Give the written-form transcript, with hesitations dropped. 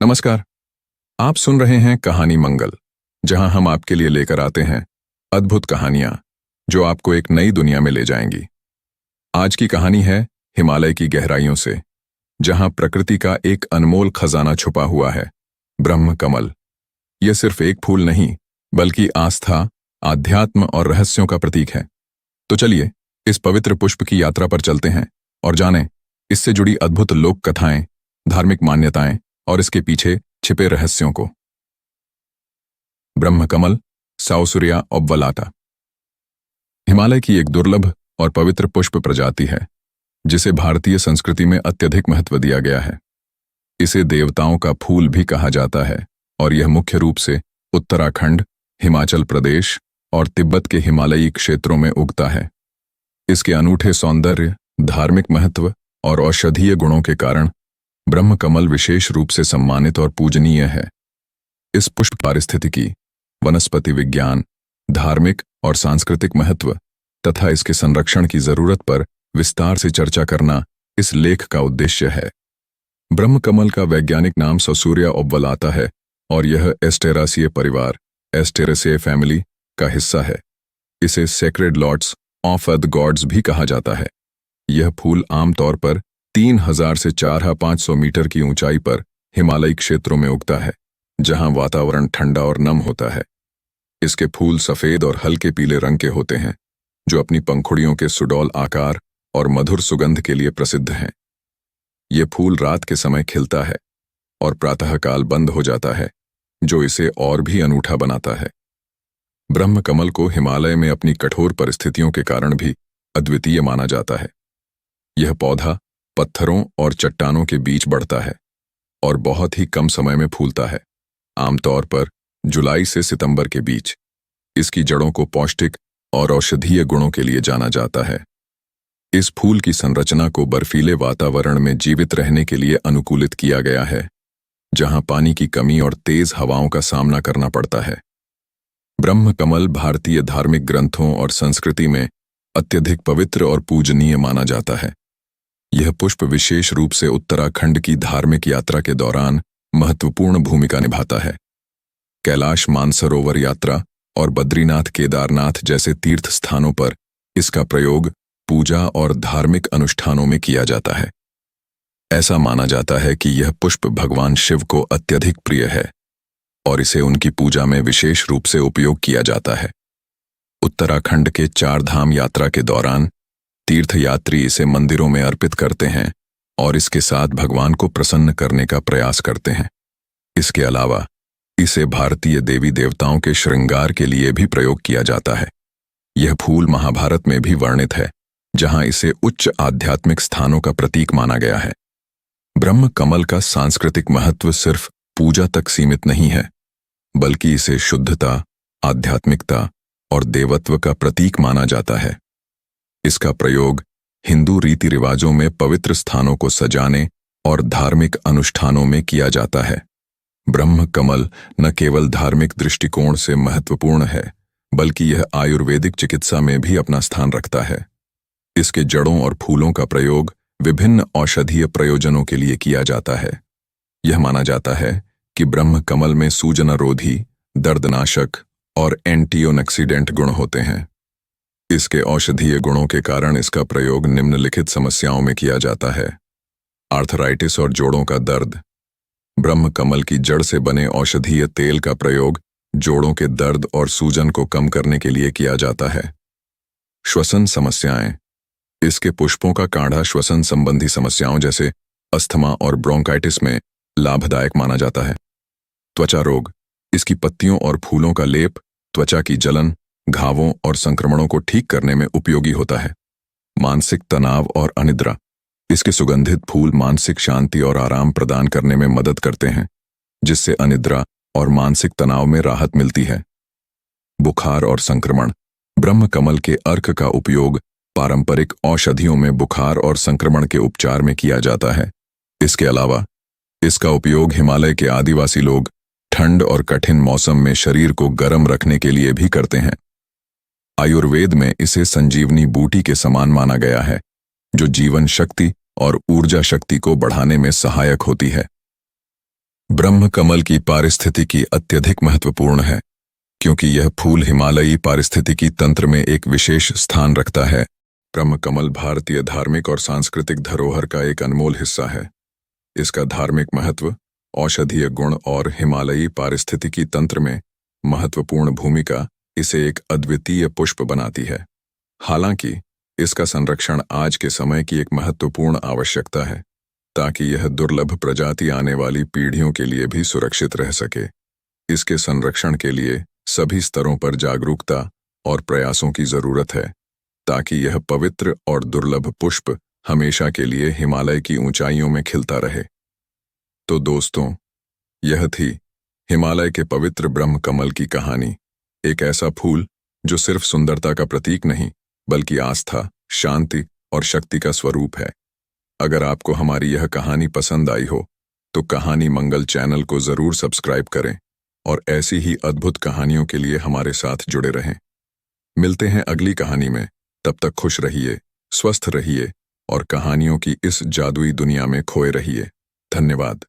नमस्कार। आप सुन रहे हैं कहानी मंगल, जहां हम आपके लिए लेकर आते हैं अद्भुत कहानियां जो आपको एक नई दुनिया में ले जाएंगी। आज की कहानी है हिमालय की गहराइयों से, जहां प्रकृति का एक अनमोल खजाना छुपा हुआ है, ब्रह्म कमल। यह सिर्फ एक फूल नहीं, बल्कि आस्था, आध्यात्म और रहस्यों का प्रतीक है। तो चलिए इस पवित्र पुष्प की यात्रा पर चलते हैं और जानें इससे जुड़ी अद्भुत लोक कथाएं, धार्मिक मान्यताएं और इसके पीछे छिपे रहस्यों को। ब्रह्म कमल, साउसूरिया ओब्वलाटा हिमालय की एक दुर्लभ और पवित्र पुष्प प्रजाति है, जिसे भारतीय संस्कृति में अत्यधिक महत्व दिया गया है। इसे देवताओं का फूल भी कहा जाता है और यह मुख्य रूप से उत्तराखंड, हिमाचल प्रदेश और तिब्बत के हिमालयी क्षेत्रों में उगता है। इसके अनूठे सौंदर्य, धार्मिक महत्व और औषधीय गुणों के कारण ब्रह्म कमल विशेष रूप से सम्मानित और पूजनीय है। इस पुष्प पारिस्थितिकी, वनस्पति विज्ञान, धार्मिक और सांस्कृतिक महत्व तथा इसके संरक्षण की जरूरत पर विस्तार से चर्चा करना इस लेख का उद्देश्य है। ब्रह्म कमल का वैज्ञानिक नाम साउसूरिया ओब्वलाटा है और यह एस्टेरासिए परिवार, एस्टेरेसिए फैमिली का हिस्सा है। इसे sacred lots of the gods भी कहा जाता है। यह फूल आमतौर पर 3000 से 4500 मीटर की ऊंचाई पर हिमालयी क्षेत्रों में उगता है, जहां वातावरण ठंडा और नम होता है। इसके फूल सफेद और हल्के पीले रंग के होते हैं, जो अपनी पंखुड़ियों के सुडौल आकार और मधुर सुगंध के लिए प्रसिद्ध हैं। ये फूल रात के समय खिलता है और प्रातःकाल बंद हो जाता है, जो इसे और भी अनूठा बनाता है। ब्रह्म कमल को हिमालय में अपनी कठोर परिस्थितियों के कारण भी अद्वितीय माना जाता है। यह पौधा पत्थरों और चट्टानों के बीच बढ़ता है और बहुत ही कम समय में फूलता है, आमतौर पर जुलाई से सितंबर के बीच। इसकी जड़ों को पौष्टिक और औषधीय गुणों के लिए जाना जाता है। इस फूल की संरचना को बर्फीले वातावरण में जीवित रहने के लिए अनुकूलित किया गया है, जहां पानी की कमी और तेज हवाओं का सामना करना पड़ता है। ब्रह्म कमल भारतीय धार्मिक ग्रंथों और संस्कृति में अत्यधिक पवित्र और पूजनीय माना जाता है। यह पुष्प विशेष रूप से उत्तराखंड की धार्मिक यात्रा के दौरान महत्वपूर्ण भूमिका निभाता है। कैलाश मानसरोवर यात्रा और बद्रीनाथ केदारनाथ जैसे तीर्थ स्थानों पर इसका प्रयोग पूजा और धार्मिक अनुष्ठानों में किया जाता है। ऐसा माना जाता है कि यह पुष्प भगवान शिव को अत्यधिक प्रिय है और इसे उनकी पूजा में विशेष रूप से उपयोग किया जाता है। उत्तराखंड के 4 धाम यात्रा के दौरान तीर्थयात्री इसे मंदिरों में अर्पित करते हैं और इसके साथ भगवान को प्रसन्न करने का प्रयास करते हैं। इसके अलावा इसे भारतीय देवी देवताओं के श्रृंगार के लिए भी प्रयोग किया जाता है। यह फूल महाभारत में भी वर्णित है, जहां इसे उच्च आध्यात्मिक स्थानों का प्रतीक माना गया है। ब्रह्म कमल का सांस्कृतिक महत्व सिर्फ पूजा तक सीमित नहीं है, बल्कि इसे शुद्धता, आध्यात्मिकता और देवत्व का प्रतीक माना जाता है। इसका प्रयोग हिंदू रीति रिवाजों में पवित्र स्थानों को सजाने और धार्मिक अनुष्ठानों में किया जाता है। ब्रह्म कमल न केवल धार्मिक दृष्टिकोण से महत्वपूर्ण है, बल्कि यह आयुर्वेदिक चिकित्सा में भी अपना स्थान रखता है। इसके जड़ों और फूलों का प्रयोग विभिन्न औषधीय प्रयोजनों के लिए किया जाता है। यह माना जाता है कि ब्रह्म कमल में सूजनरोधी, दर्दनाशक और एंटीऑक्सीडेंट गुण होते हैं। इसके औषधीय गुणों के कारण इसका प्रयोग निम्नलिखित समस्याओं में किया जाता है: आर्थराइटिस और जोड़ों का दर्द। ब्रह्म कमल की जड़ से बने औषधीय तेल का प्रयोग जोड़ों के दर्द और सूजन को कम करने के लिए किया जाता है। श्वसन समस्याएं। इसके पुष्पों का काढ़ा श्वसन संबंधी समस्याओं जैसे अस्थमा और ब्रोंकाइटिस में लाभदायक माना जाता है। त्वचा रोग। इसकी पत्तियों और फूलों का लेप त्वचा की जलन, घावों और संक्रमणों को ठीक करने में उपयोगी होता है। मानसिक तनाव और अनिद्रा। इसके सुगंधित फूल मानसिक शांति और आराम प्रदान करने में मदद करते हैं, जिससे अनिद्रा और मानसिक तनाव में राहत मिलती है। बुखार और संक्रमण। ब्रह्म कमल के अर्क का उपयोग पारंपरिक औषधियों में बुखार और संक्रमण के उपचार में किया जाता है। इसके अलावा इसका उपयोग हिमालय के आदिवासी लोग ठंड और कठिन मौसम में शरीर को गर्म रखने के लिए भी करते हैं। आयुर्वेद में इसे संजीवनी बूटी के समान माना गया है, जो जीवन शक्ति और ऊर्जा शक्ति को बढ़ाने में सहायक होती है। ब्रह्म कमल की पारिस्थितिकी अत्यधिक महत्वपूर्ण है क्योंकि यह फूल हिमालयी पारिस्थितिकी तंत्र में एक विशेष स्थान रखता है। ब्रह्म कमल भारतीय धार्मिक और सांस्कृतिक धरोहर का एक अनमोल हिस्सा है। इसका धार्मिक महत्व, औषधीय गुण और हिमालयी पारिस्थितिकी तंत्र में महत्वपूर्ण भूमिका इसे एक अद्वितीय पुष्प बनाती है। हालांकि इसका संरक्षण आज के समय की एक महत्वपूर्ण आवश्यकता है ताकि यह दुर्लभ प्रजाति आने वाली पीढ़ियों के लिए भी सुरक्षित रह सके। इसके संरक्षण के लिए सभी स्तरों पर जागरूकता और प्रयासों की जरूरत है ताकि यह पवित्र और दुर्लभ पुष्प हमेशा के लिए हिमालय की ऊंचाइयों में खिलता रहे। तो दोस्तों, यह थी हिमालय के पवित्र ब्रह्म कमल की कहानी। एक ऐसा फूल जो सिर्फ सुंदरता का प्रतीक नहीं बल्कि आस्था, शांति और शक्ति का स्वरूप है। अगर आपको हमारी यह कहानी पसंद आई हो तो कहानी मंगल चैनल को जरूर सब्सक्राइब करें और ऐसी ही अद्भुत कहानियों के लिए हमारे साथ जुड़े रहें। मिलते हैं अगली कहानी में। तब तक खुश रहिए, स्वस्थ रहिए और कहानियों की इस जादुई दुनिया में खोए रहिए। धन्यवाद।